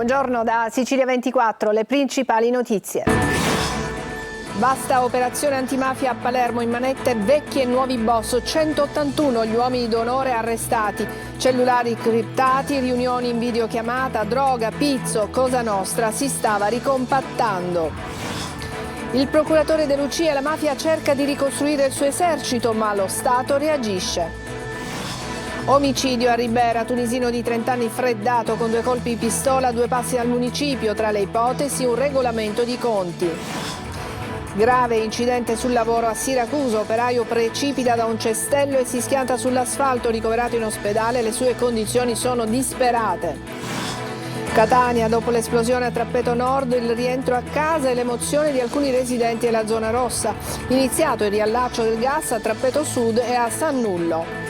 Buongiorno da Sicilia 24, le principali notizie. Vasta operazione antimafia a Palermo, in manette vecchi e nuovi boss, 181 gli uomini d'onore arrestati, cellulari criptati, riunioni in videochiamata, droga, pizzo, Cosa Nostra si stava ricompattando. Il procuratore De Lucia: la mafia cerca di ricostruire il suo esercito, ma lo Stato reagisce. Omicidio a Ribera, tunisino di 30 anni freddato con 2 colpi di pistola a 2 passi dal municipio, tra le ipotesi un regolamento di conti. Grave incidente sul lavoro a Siracusa, operaio precipita da un cestello e si schianta sull'asfalto, ricoverato in ospedale, le sue condizioni sono disperate. Catania, dopo l'esplosione a Trappeto Nord, il rientro a casa e l'emozione di alcuni residenti della zona rossa. Iniziato il riallaccio del gas a Trappeto Sud e a San Nullo.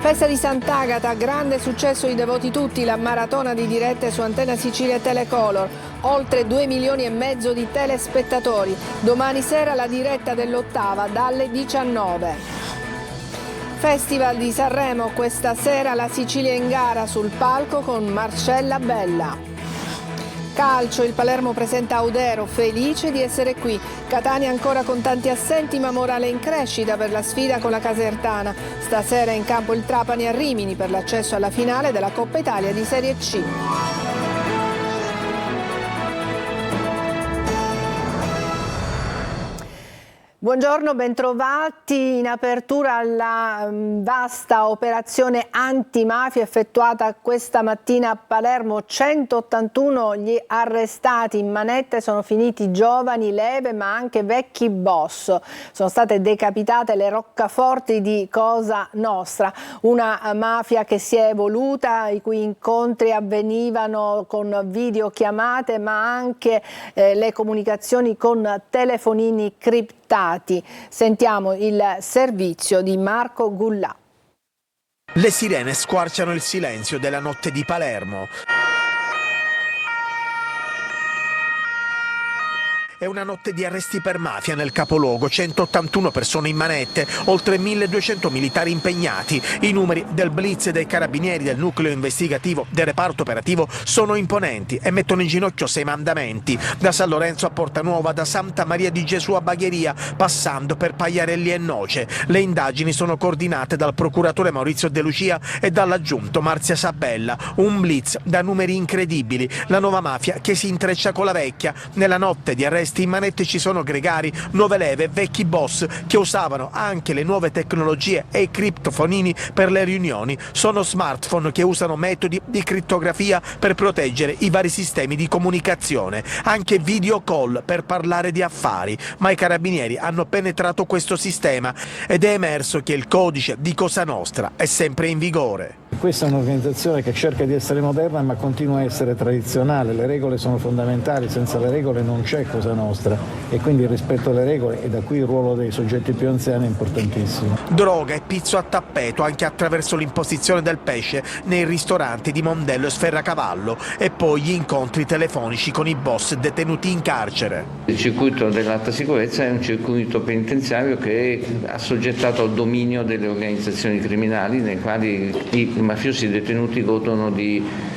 Festa di Sant'Agata, grande successo di devoti tutti, la maratona di dirette su Antenna Sicilia e Telecolor, oltre 2,5 milioni di telespettatori. Domani sera la diretta dell'8ª dalle 19. Festival di Sanremo, questa sera la Sicilia in gara sul palco con Marcella Bella. Calcio, il Palermo presenta Audero, felice di essere qui. Catania ancora con tanti assenti, ma morale in crescita per la sfida con la Casertana. Stasera in campo il Trapani a Rimini per l'accesso alla finale della Coppa Italia di Serie C. Buongiorno, bentrovati. In apertura alla vasta operazione antimafia effettuata questa mattina a Palermo, 181 gli arrestati, in manette sono finiti giovani, leve ma anche vecchi boss. Sono state decapitate le roccaforti di Cosa Nostra, una mafia che si è evoluta, i cui incontri avvenivano con videochiamate ma anche le comunicazioni con telefonini criptati. Sentiamo il servizio di Marco Gullà. Le sirene squarciano il silenzio della notte di Palermo. È una notte di arresti per mafia nel capoluogo, 181 persone in manette, oltre 1200 militari impegnati. I numeri del blitz dei carabinieri del nucleo investigativo del reparto operativo sono imponenti e mettono in ginocchio 6 mandamenti, da San Lorenzo a Porta Nuova, da Santa Maria di Gesù a Bagheria, passando per Pagliarelli e Noce. Le indagini sono coordinate dal procuratore Maurizio De Lucia e dall'aggiunto Marzia Sabella. Un blitz da numeri incredibili, la nuova mafia che si intreccia con la vecchia. Nella notte di arresti in manette ci sono gregari, nuove leve, vecchi boss che usavano anche le nuove tecnologie e i criptofonini per le riunioni. Sono smartphone che usano metodi di crittografia per proteggere i vari sistemi di comunicazione, anche video call per parlare di affari. Ma i carabinieri hanno penetrato questo sistema ed è emerso che il codice di Cosa Nostra è sempre in vigore. Questa è un'organizzazione che cerca di essere moderna ma continua a essere tradizionale, le regole sono fondamentali, senza le regole non c'è Cosa Nostra e quindi il rispetto alle regole, e da qui il ruolo dei soggetti più anziani, è importantissimo. Droga e pizzo a tappeto anche attraverso l'imposizione del pesce nei ristoranti di Mondello e Sferracavallo, e poi gli incontri telefonici con i boss detenuti in carcere. Il circuito dell'alta sicurezza è un circuito penitenziario che è assoggettato al dominio delle organizzazioni criminali, nei quali i mafiosi detenuti godono di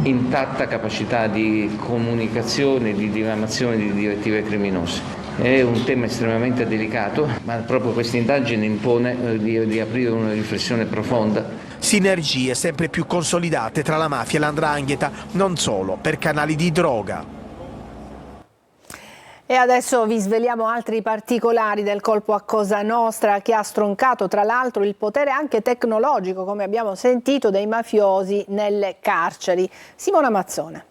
intatta capacità di comunicazione, di diramazione di direttive criminose. È un tema estremamente delicato, ma proprio questa indagine impone di aprire una riflessione profonda. Sinergie sempre più consolidate tra la mafia e l''ndrangheta, non solo per canali di droga. E adesso vi sveliamo altri particolari del colpo a Cosa Nostra, che ha stroncato tra l'altro il potere anche tecnologico, come abbiamo sentito, dei mafiosi nelle carceri. Simona Mazzone.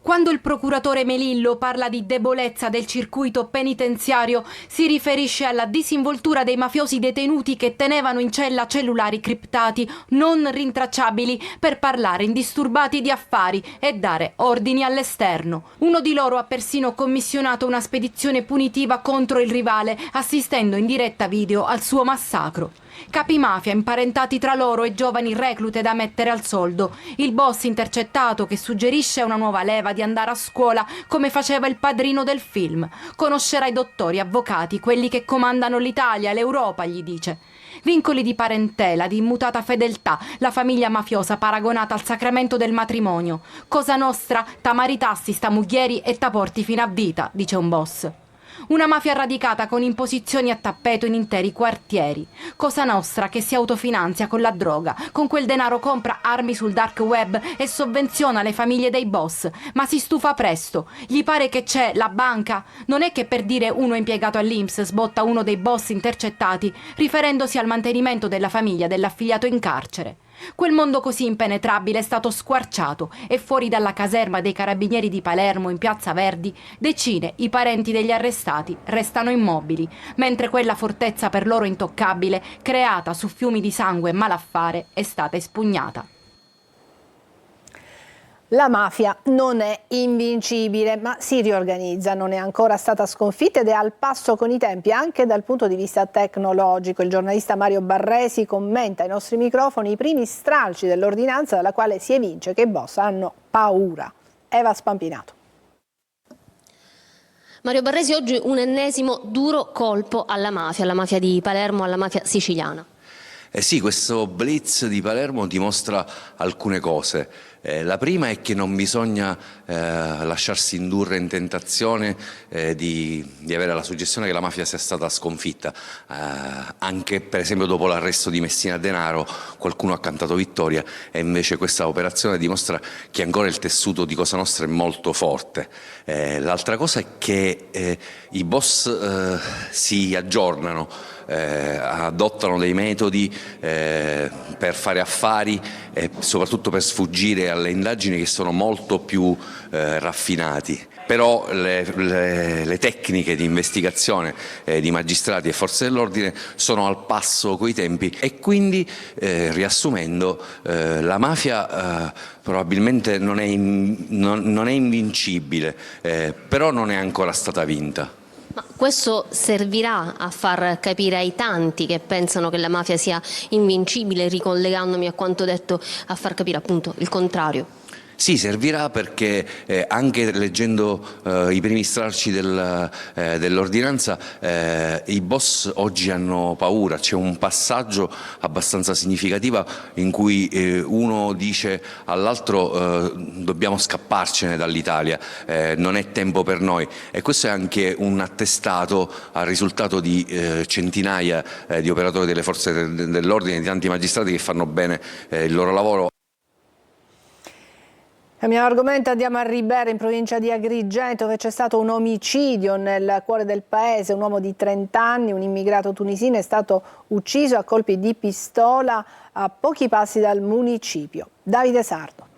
Quando il procuratore Melillo parla di debolezza del circuito penitenziario, si riferisce alla disinvoltura dei mafiosi detenuti che tenevano in cella cellulari criptati, non rintracciabili, per parlare indisturbati di affari e dare ordini all'esterno. Uno di loro ha persino commissionato una spedizione punitiva contro il rivale, assistendo in diretta video al suo massacro. Capimafia imparentati tra loro e giovani reclute da mettere al soldo. Il boss intercettato che suggerisce a una nuova leva di andare a scuola come faceva il padrino del film. Conoscerà i dottori, avvocati, quelli che comandano l'Italia, l'Europa, gli dice. Vincoli di parentela, di immutata fedeltà, la famiglia mafiosa paragonata al sacramento del matrimonio. Cosa nostra, ta maritassi sta muglieri e ta porti fino a vita, dice un boss. Una mafia radicata con imposizioni a tappeto in interi quartieri. Cosa nostra che si autofinanzia con la droga, con quel denaro compra armi sul dark web e sovvenziona le famiglie dei boss, ma si stufa presto. Gli pare che c'è la banca? Non è che per dire uno impiegato all'INPS sbotta uno dei boss intercettati, riferendosi al mantenimento della famiglia dell'affiliato in carcere. Quel mondo così impenetrabile è stato squarciato e fuori dalla caserma dei carabinieri di Palermo in Piazza Verdi decine i parenti degli arrestati restano immobili, mentre quella fortezza per loro intoccabile, creata su fiumi di sangue e malaffare, è stata espugnata. La mafia non è invincibile, ma si riorganizza, non è ancora stata sconfitta ed è al passo con i tempi anche dal punto di vista tecnologico. Il giornalista Mario Barresi commenta ai nostri microfoni i primi stralci dell'ordinanza dalla quale si evince che i boss hanno paura. Eva Spampinato. Mario Barresi, oggi un ennesimo duro colpo alla mafia di Palermo, alla mafia siciliana. Sì, questo blitz di Palermo dimostra alcune cose. La prima è che non bisogna lasciarsi indurre in tentazione di avere la suggestione che la mafia sia stata sconfitta. Anche per esempio dopo l'arresto di Messina Denaro qualcuno ha cantato vittoria e invece questa operazione dimostra che ancora il tessuto di Cosa Nostra è molto forte. L'altra cosa è che i boss si aggiornano, adottano dei metodi per fare affari e soprattutto per sfuggire alle indagini che sono molto più raffinati. Però le tecniche di investigazione di magistrati e forze dell'ordine sono al passo coi tempi e quindi, riassumendo, la mafia probabilmente non è invincibile, però non è ancora stata vinta. Ma questo servirà a far capire ai tanti che pensano che la mafia sia invincibile, ricollegandomi a quanto detto, a far capire appunto il contrario? Sì, servirà perché anche leggendo i primi stralci dell'ordinanza i boss oggi hanno paura. C'è un passaggio abbastanza significativo in cui uno dice all'altro dobbiamo scapparcene dall'Italia, non è tempo per noi, e questo è anche un attestato al risultato di centinaia di operatori delle forze dell'ordine, di tanti magistrati che fanno bene il loro lavoro. Cambiamo argomento, andiamo a Ribera in provincia di Agrigento dove c'è stato un omicidio nel cuore del paese. Un uomo di 30 anni, un immigrato tunisino, è stato ucciso a colpi di pistola a pochi passi dal municipio. Davide Sardo.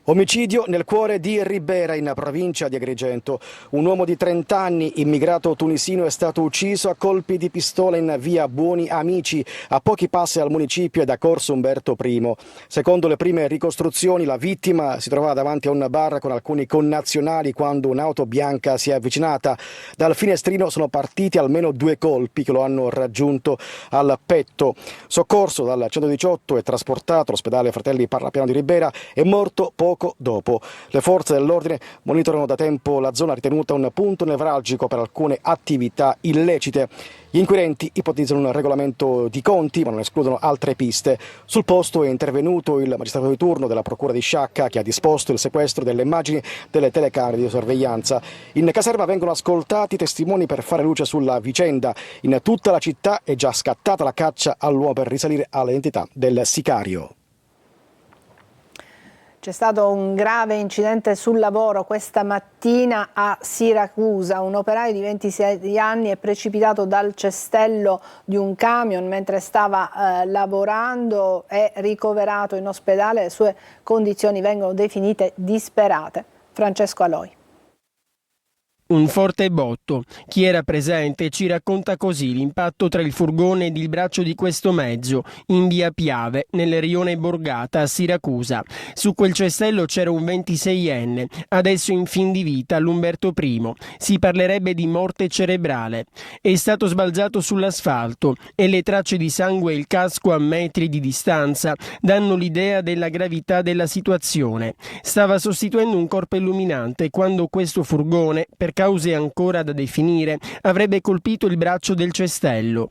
Omicidio nel cuore di Ribera in provincia di Agrigento. Un uomo di 30 anni, immigrato tunisino, è stato ucciso a colpi di pistola in via Buoni Amici, a pochi passi dal municipio e da Corso Umberto I. Secondo le prime ricostruzioni, la vittima si trovava davanti a un bar con alcuni connazionali quando un'auto bianca si è avvicinata. Dal finestrino sono partiti almeno 2 colpi che lo hanno raggiunto al petto. Soccorso dal 118 e trasportato all'ospedale Fratelli Parlapiano di Ribera, è morto poco dopo. Le forze dell'ordine monitorano da tempo la zona ritenuta un punto nevralgico per alcune attività illecite. Gli inquirenti ipotizzano un regolamento di conti, ma non escludono altre piste. Sul posto è intervenuto il magistrato di turno della Procura di Sciacca, che ha disposto il sequestro delle immagini delle telecamere di sorveglianza. In caserma vengono ascoltati testimoni per fare luce sulla vicenda. In tutta la città è già scattata la caccia all'uomo per risalire all'identità del sicario. C'è stato un grave incidente sul lavoro questa mattina a Siracusa. Un operaio di 26 anni è precipitato dal cestello di un camion mentre stava lavorando, è ricoverato in ospedale, le sue condizioni vengono definite disperate. Francesco Aloi. Un forte botto. Chi era presente ci racconta così l'impatto tra il furgone ed il braccio di questo mezzo in via Piave, nel rione Borgata a Siracusa. Su quel cestello c'era un 26enne, adesso in fin di vita all'Umberto I. Si parlerebbe di morte cerebrale. È stato sbalzato sull'asfalto e le tracce di sangue e il casco a metri di distanza danno l'idea della gravità della situazione. Stava sostituendo un corpo illuminante quando questo furgone, per cause ancora da definire, avrebbe colpito il braccio del cestello.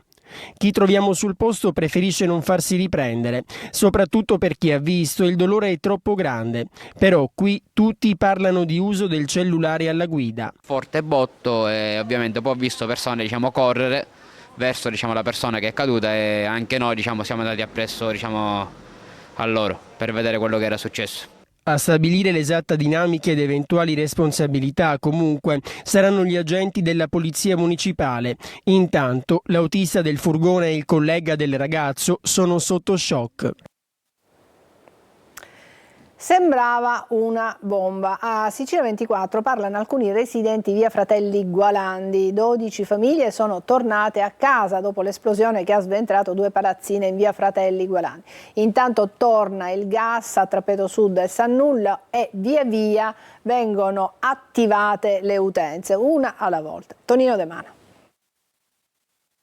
Chi troviamo sul posto preferisce non farsi riprendere, soprattutto per chi ha visto, il dolore è troppo grande. Però qui tutti parlano di uso del cellulare alla guida. Forte botto e ovviamente poi ho visto persone correre verso la persona che è caduta e anche noi siamo andati appresso a loro per vedere quello che era successo. A stabilire l'esatta dinamica ed eventuali responsabilità, comunque, saranno gli agenti della polizia municipale. Intanto, l'autista del furgone e il collega del ragazzo sono sotto shock. Sembrava una bomba. A Sicilia 24 parlano alcuni residenti via Fratelli Gualandi. 12 famiglie sono tornate a casa dopo l'esplosione che ha sventrato 2 palazzine in via Fratelli Gualandi. Intanto torna il gas a Trappeto Sud e San Nulla e via via vengono attivate le utenze, una alla volta. Tonino De Mana.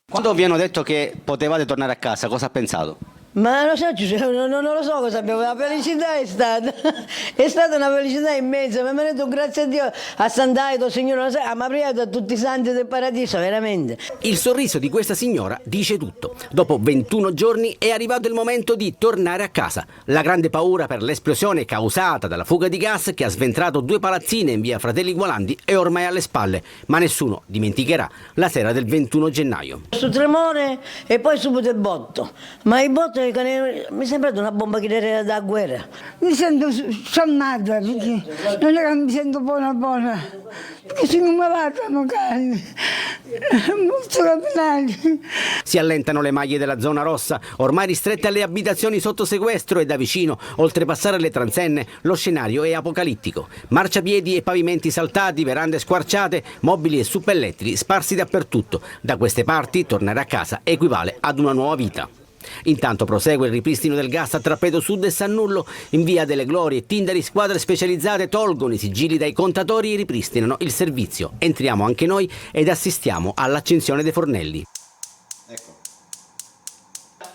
Quando vi hanno detto che potevate tornare a casa, cosa ha pensato? Ma non lo so cosa abbiamo, la felicità è stata una felicità immensa, mi hanno detto grazie a Dio, a Sant'Aito, Signore, ma prima a tutti i santi del paradiso, veramente. Il sorriso di questa signora dice tutto. Dopo 21 giorni è arrivato il momento di tornare a casa. La grande paura per l'esplosione causata dalla fuga di gas che ha sventrato 2 palazzine in via Fratelli Gualandi è ormai alle spalle, ma nessuno dimenticherà la sera del 21 gennaio. Su tremore e poi subito il botto, ma il botto mi è sembrato una bomba che era da guerra. Mi sento sonnata perché non è che mi sento buona, perché sono malata magari, molto camminare. Si allentano le maglie della zona rossa, ormai ristrette alle abitazioni sotto sequestro e da vicino, oltrepassare le transenne, lo scenario è apocalittico. Marciapiedi e pavimenti saltati, verande squarciate, mobili e suppellettili sparsi dappertutto. Da queste parti tornare a casa equivale ad una nuova vita. Intanto prosegue il ripristino del gas a Trappeto Sud e San Nullo. In via delle Glorie, Tindari, squadre specializzate tolgono i sigilli dai contatori e ripristinano il servizio. Entriamo anche noi ed assistiamo all'accensione dei fornelli. Ecco.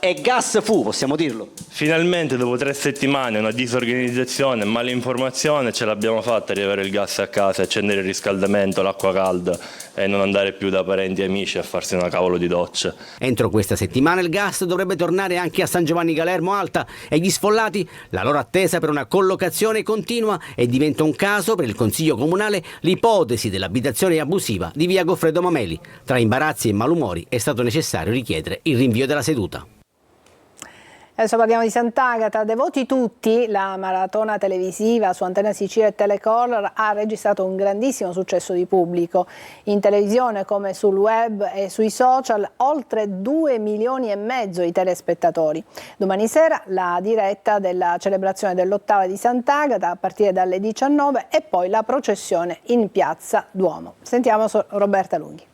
E gas fu, possiamo dirlo. Finalmente dopo 3 settimane, una disorganizzazione, malinformazione, ce l'abbiamo fatta a riavere il gas a casa, accendere il riscaldamento, l'acqua calda e non andare più da parenti e amici a farsi una cavolo di doccia. Entro questa settimana il gas dovrebbe tornare anche a San Giovanni Galermo Alta e gli sfollati, la loro attesa per una collocazione continua, e diventa un caso per il Consiglio Comunale l'ipotesi dell'abitazione abusiva di via Goffredo Mameli. Tra imbarazzi e malumori è stato necessario richiedere il rinvio della seduta. Adesso parliamo di Sant'Agata. Devoti tutti, la maratona televisiva su Antenna Sicilia e Telecolor ha registrato un grandissimo successo di pubblico. In televisione come sul web e sui social, oltre 2,5 milioni di telespettatori. Domani sera la diretta della celebrazione dell'8ª di Sant'Agata a partire dalle 19 e poi la processione in Piazza Duomo. Sentiamo Roberta Lunghi.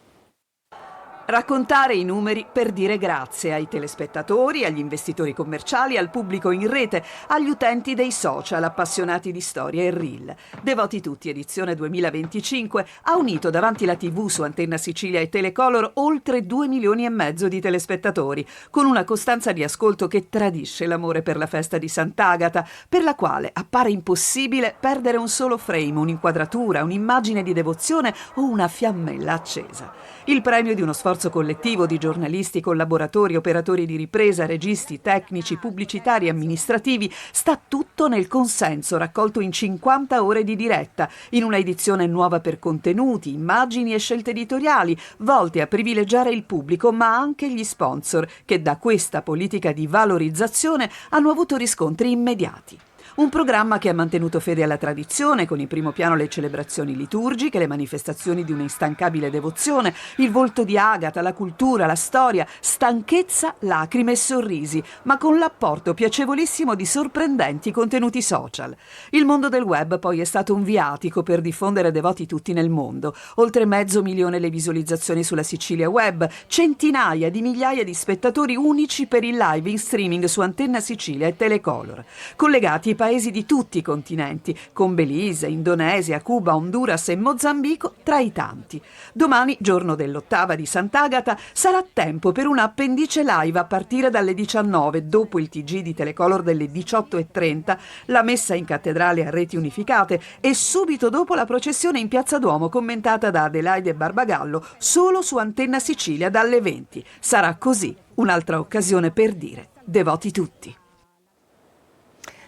Raccontare i numeri per dire grazie ai telespettatori, agli investitori commerciali, al pubblico in rete, agli utenti dei social, appassionati di storia e reel. Devoti tutti, edizione 2025, ha unito davanti la TV su Antenna Sicilia e Telecolor oltre 2,5 milioni di telespettatori, con una costanza di ascolto che tradisce l'amore per la festa di Sant'Agata, per la quale appare impossibile perdere un solo frame, un'inquadratura, un'immagine di devozione o una fiammella accesa. Il premio di uno sforzo collettivo di giornalisti, collaboratori, operatori di ripresa, registi, tecnici, pubblicitari e amministrativi sta tutto nel consenso raccolto in 50 ore di diretta, in una edizione nuova per contenuti, immagini e scelte editoriali, volte a privilegiare il pubblico ma anche gli sponsor, che da questa politica di valorizzazione hanno avuto riscontri immediati. Un programma che ha mantenuto fede alla tradizione, con in primo piano le celebrazioni liturgiche, le manifestazioni di un'instancabile devozione, il volto di Agata, la cultura, la storia, stanchezza, lacrime e sorrisi, ma con l'apporto piacevolissimo di sorprendenti contenuti social. Il mondo del web poi è stato un viatico per diffondere devoti tutti nel mondo. Oltre 500.000 le visualizzazioni sulla Sicilia Web, centinaia di migliaia di spettatori unici per il live in streaming su Antenna Sicilia e Telecolor, collegati ai paesi di tutti i continenti, con Belize, Indonesia, Cuba, Honduras e Mozambico tra i tanti. Domani, giorno dell'8ª di Sant'Agata, sarà tempo per una appendice live a partire dalle 19, dopo il TG di Telecolor delle 18:30, la messa in cattedrale a reti unificate e subito dopo la processione in Piazza Duomo commentata da Adelaide Barbagallo solo su Antenna Sicilia dalle 20. Sarà così un'altra occasione per dire devoti tutti.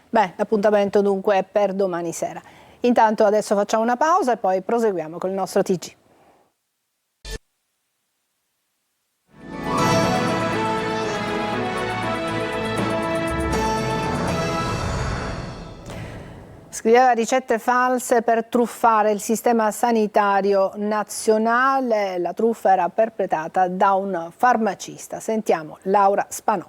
Beh, l'appuntamento dunque è per domani sera. Intanto adesso facciamo una pausa e poi proseguiamo con il nostro TG. Scriveva ricette false per truffare il sistema sanitario nazionale. La truffa era perpetrata da un farmacista. Sentiamo Laura Spanò.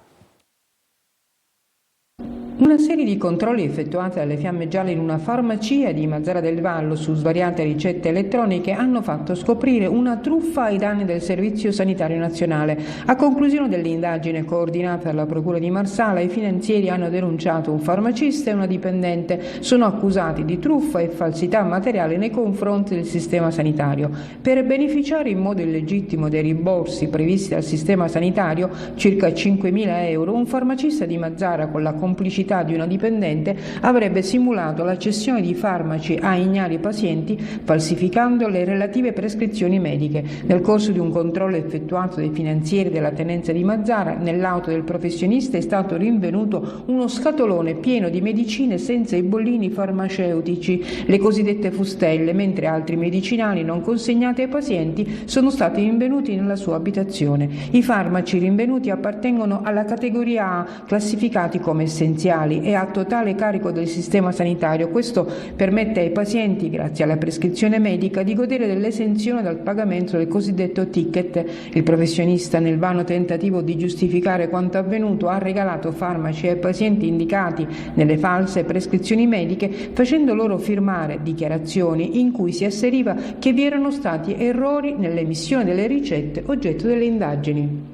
Una serie di controlli effettuati dalle Fiamme Gialle in una farmacia di Mazara del Vallo su svariate ricette elettroniche hanno fatto scoprire una truffa ai danni del Servizio Sanitario Nazionale. A conclusione dell'indagine coordinata dalla Procura di Marsala, i finanzieri hanno denunciato un farmacista e una dipendente. Sono accusati di truffa e falsità materiale nei confronti del sistema sanitario. Per beneficiare in modo illegittimo dei rimborsi previsti dal sistema sanitario, circa 5.000 euro, un farmacista di Mazara, con la complicità di una dipendente, avrebbe simulato la cessione di farmaci a ignari pazienti, falsificando le relative prescrizioni mediche. Nel corso di un controllo effettuato dai finanzieri della tenenza di Mazara, nell'auto del professionista è stato rinvenuto uno scatolone pieno di medicine senza i bollini farmaceutici, le cosiddette fustelle, mentre altri medicinali non consegnati ai pazienti sono stati rinvenuti nella sua abitazione. I farmaci rinvenuti appartengono alla categoria A, classificati come essenziali e a totale carico del sistema sanitario. Questo permette ai pazienti, grazie alla prescrizione medica, di godere dell'esenzione dal pagamento del cosiddetto ticket. Il professionista, nel vano tentativo di giustificare quanto avvenuto, ha regalato farmaci ai pazienti indicati nelle false prescrizioni mediche, facendo loro firmare dichiarazioni in cui si asseriva che vi erano stati errori nell'emissione delle ricette oggetto delle indagini.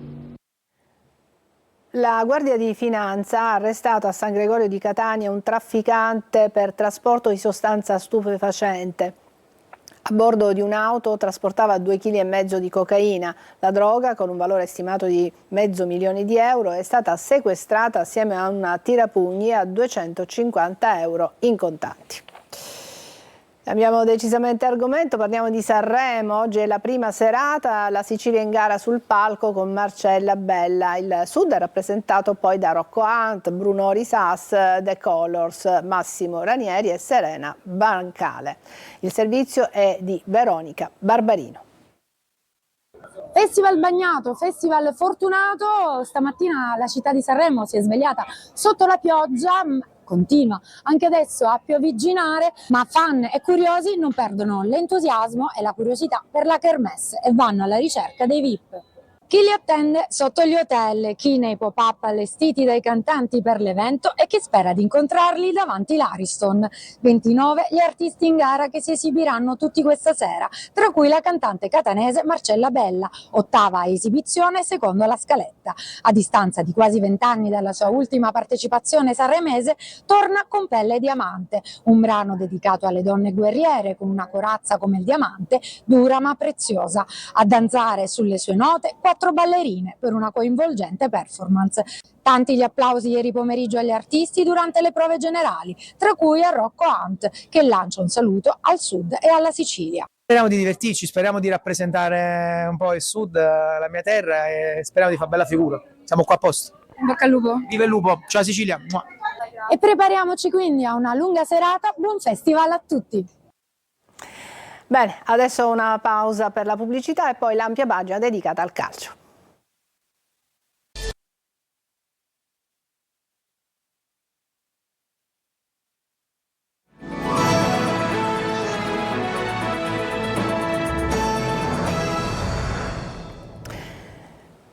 La Guardia di Finanza ha arrestato a San Gregorio di Catania un trafficante per trasporto di sostanza stupefacente. A bordo di un'auto trasportava 2,5 kg di cocaina. La droga, con un valore stimato di €500.000, è stata sequestrata assieme a una tirapugni e a 250 euro in contanti. Cambiamo decisamente argomento, parliamo di Sanremo. Oggi è la prima serata, la Sicilia in gara sul palco con Marcella Bella. Il Sud è rappresentato poi da Rocco Hunt, Bruno Risas, The Colors, Massimo Ranieri e Serena Bancale. Il servizio è di Veronica Barbarino. Festival bagnato, festival fortunato. Stamattina la città di Sanremo si è svegliata sotto la pioggia, continua anche adesso a piovigginare, ma fan e curiosi non perdono l'entusiasmo e la curiosità per la kermesse e vanno alla ricerca dei VIP. Chi li attende sotto gli hotel, chi nei pop-up allestiti dai cantanti per l'evento e chi spera di incontrarli davanti l'Ariston. 29 gli artisti in gara che si esibiranno tutti questa sera, tra cui la cantante catanese Marcella Bella, 8ª esibizione secondo la scaletta. A distanza di quasi 20 anni dalla sua ultima partecipazione sanremese, torna con Pelle e Diamante, un brano dedicato alle donne guerriere con una corazza come il diamante, dura ma preziosa. A danzare sulle sue note 4 ballerine per una coinvolgente performance. Tanti gli applausi ieri pomeriggio agli artisti durante le prove generali, tra cui a Rocco Hunt, che lancia un saluto al Sud e alla Sicilia. Speriamo di divertirci, speriamo di rappresentare un po' il Sud, la mia terra, e speriamo di fare bella figura. Siamo qua a posto. In bocca al lupo. Viva il lupo, ciao Sicilia. E prepariamoci quindi a una lunga serata, buon festival a tutti. Bene, adesso una pausa per la pubblicità e poi l'ampia pagina dedicata al calcio.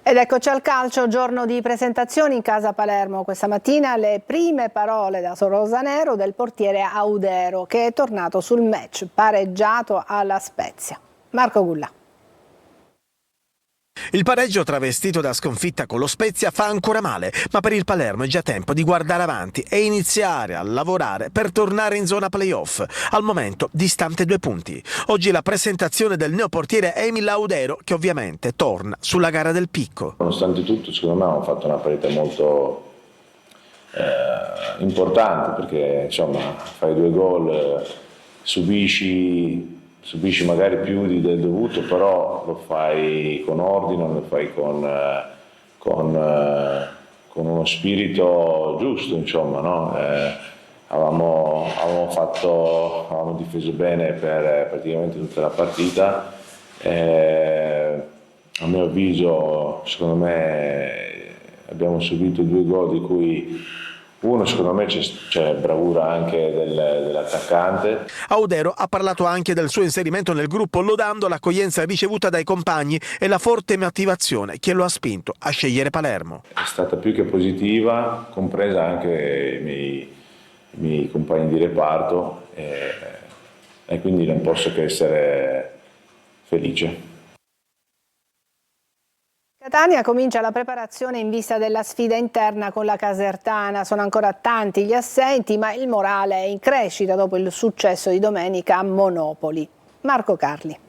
Ed eccoci al calcio, giorno di presentazioni in casa Palermo. Questa mattina le prime parole da rosanero del portiere Audero, che è tornato sul match pareggiato alla Spezia. Marco Gullà. Il pareggio travestito da sconfitta con lo Spezia fa ancora male, ma per il Palermo è già tempo di guardare avanti e iniziare a lavorare per tornare in zona playoff, al momento distante 2 punti. Oggi la presentazione del neoportiere Emil Audero, che ovviamente torna sulla gara del picco. Nonostante tutto, secondo me hanno fatto una partita molto importante, perché insomma fai 2 gol, subisci magari più del dovuto, però lo fai con ordine, lo fai con uno spirito giusto, insomma, no? Avevamo difeso bene per praticamente tutta la partita. A mio avviso, secondo me, abbiamo subito 2 gol, di cui uno, secondo me, c'è bravura anche dell'attaccante. Audero ha parlato anche del suo inserimento nel gruppo, lodando l'accoglienza ricevuta dai compagni e la forte motivazione che lo ha spinto a scegliere Palermo. È stata più che positiva, compresa anche i miei compagni di reparto, e quindi non posso che essere felice. Catania comincia la preparazione in vista della sfida interna con la Casertana. Sono ancora tanti gli assenti, ma il morale è in crescita dopo il successo di domenica a Monopoli. Marco Carli.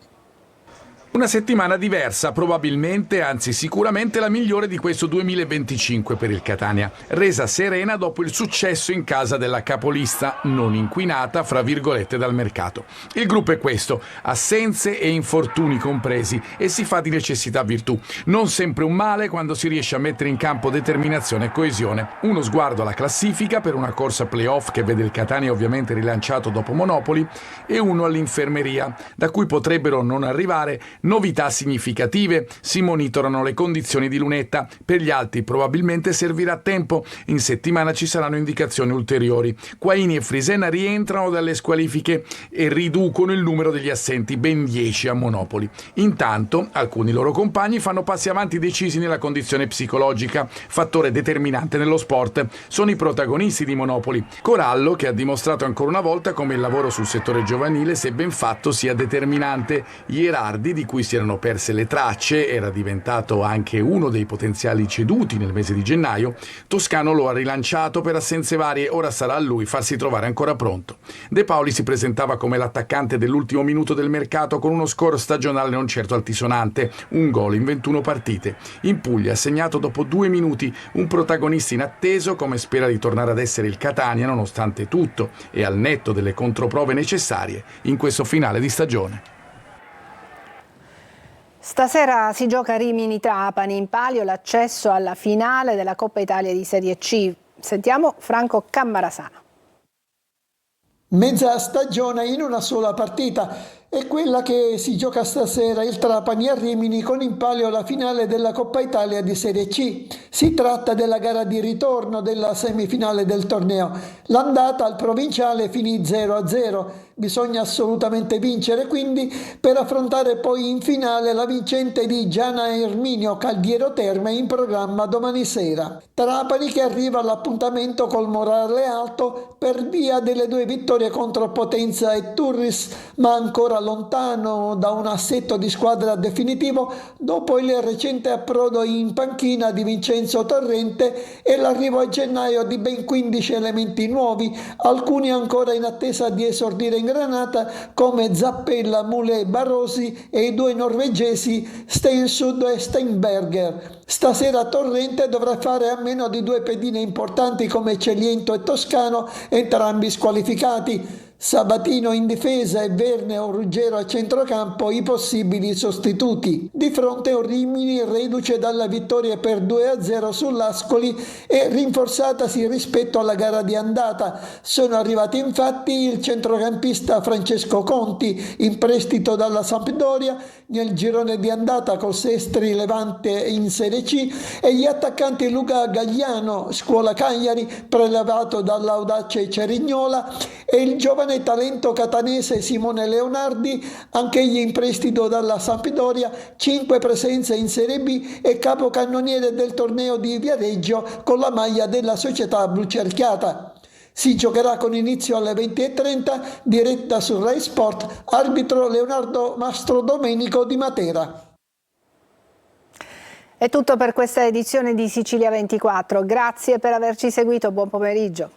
Una settimana diversa, probabilmente, anzi sicuramente la migliore di questo 2025 per il Catania, resa serena dopo il successo in casa della capolista, non inquinata, fra virgolette, dal mercato. Il gruppo è questo, assenze e infortuni compresi, e si fa di necessità virtù. Non sempre un male quando si riesce a mettere in campo determinazione e coesione. Uno sguardo alla classifica per una corsa playoff che vede il Catania ovviamente rilanciato dopo Monopoli, e uno all'infermeria, da cui potrebbero non arrivare novità significative. Si monitorano le condizioni di Lunetta. Per gli altri probabilmente servirà tempo. In settimana ci saranno indicazioni ulteriori. Quaini e Frisena rientrano dalle squalifiche e riducono il numero degli assenti, ben 10 a Monopoli. Intanto alcuni loro compagni fanno passi avanti decisi nella condizione psicologica, fattore determinante nello sport. Sono i protagonisti di Monopoli. Corallo, che ha dimostrato ancora una volta come il lavoro sul settore giovanile, se ben fatto, sia determinante. Ierardi, di cui si erano perse le tracce, era diventato anche uno dei potenziali ceduti nel mese di gennaio. Toscano lo ha rilanciato per assenze varie, ora sarà a lui farsi trovare ancora pronto. De Paoli si presentava come l'attaccante dell'ultimo minuto del mercato, con uno score stagionale non certo altisonante, 1 gol in 21 partite. In Puglia ha segnato dopo 2 minuti, un protagonista inatteso, come spera di tornare ad essere il Catania nonostante tutto e al netto delle controprove necessarie in questo finale di stagione. Stasera si gioca Rimini-Trapani, in palio l'accesso alla finale della Coppa Italia di Serie C. Sentiamo Franco Cammarasano. Mezza stagione in una sola partita è quella che si gioca stasera, il Trapani a Rimini, con in palio la finale della Coppa Italia di Serie C. Si tratta della gara di ritorno della semifinale del torneo. L'andata al provinciale finì 0-0. Bisogna assolutamente vincere quindi per affrontare poi in finale la vincente di Giana Erminio Caldiero Terme, in programma domani sera. Trapani che arriva all'appuntamento col morale alto per via delle 2 vittorie contro Potenza e Turris, ma ancora lontano da un assetto di squadra definitivo dopo il recente approdo in panchina di Vincenzo Torrente e l'arrivo a gennaio di ben 15 elementi nuovi, alcuni ancora in attesa di esordire in granata, come Zappella, Moulet, Barrosi e i 2 norvegesi Stensud e Steinberger. Stasera Torrente dovrà fare a meno di 2 pedine importanti come Celiento e Toscano, entrambi squalificati. Sabatino in difesa e Verne o Ruggero a centrocampo i possibili sostituti. Di fronte un Rimini reduce dalla vittoria per 2-0 sull'Ascoli e rinforzatasi rispetto alla gara di andata. Sono arrivati infatti il centrocampista Francesco Conti, in prestito dalla Sampdoria, nel girone di andata col Sestri Levante in Serie C, e gli attaccanti Luca Gagliano, scuola Cagliari, prelevato dall'Audace Cerignola, e il giovane giovane talento catanese Simone Leonardi, anch'egli in prestito dalla Sampdoria, 5 presenze in Serie B e capocannoniere del torneo di Viareggio con la maglia della società blucerchiata. Si giocherà con inizio alle 20:30, diretta su Rai Sport, arbitro Leonardo Mastrodomenico di Matera. È tutto per questa edizione di Sicilia 24. Grazie per averci seguito, buon pomeriggio.